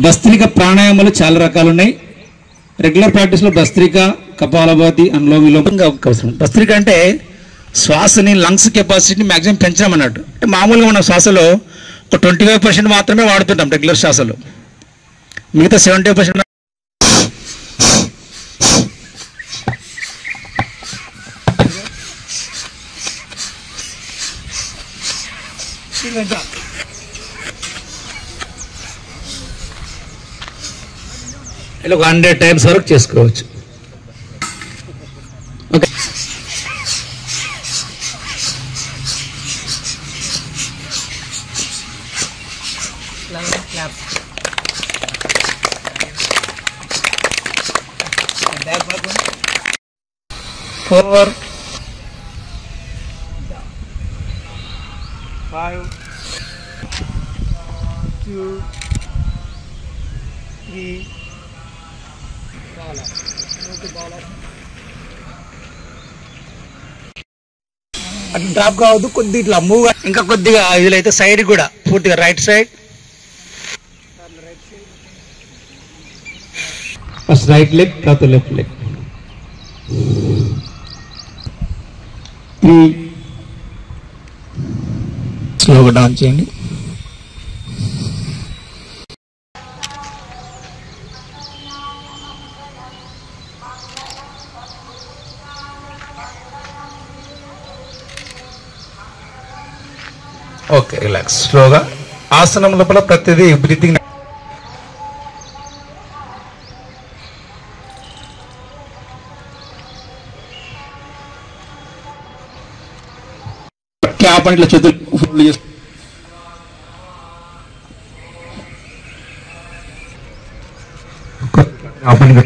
భస్త్రిక ప్రాణాయామాలు చాలా రకాలు ఉన్నాయి. రెగ్యులర్ ప్రాక్టీస్లో భస్త్రిక, కపాలభాతి, అనులోమ విలోమ అవసరం. భస్త్రిక అంటే శ్వాసని, లంగ్స్ కెపాసిటీని మ్యాక్సిమం పెంచడం అన్నట్టు. అంటే మామూలుగా మనం శ్వాసలో ఒక 25% మాత్రమే వాడుతుంటాం రెగ్యులర్ శ్వాసలో. మిగతా 70% ఇలా 100 టైమ్స్ వరకు చేసుకోవచ్చు. Okay, four, 5, 2, 3. అట్లా డ్రాప్ కావద్దు, కొద్ది ఇట్లా మూవ్. ఇంకా కొద్దిగా ఇదిలో అయితే సైడ్ కూడా పూర్తిగా right side. First right leg, తర్వాత లెఫ్ట్ లెగ్. 3. స్లోగా డౌన్ చేయండి. Okay, relax. స్లోగా ఆసనం లోపల ప్రతిదీ బ్రీతింగ్. క్యాప్ అంటే చేతులు ఫోల్డ్ చేసి ఆపండి.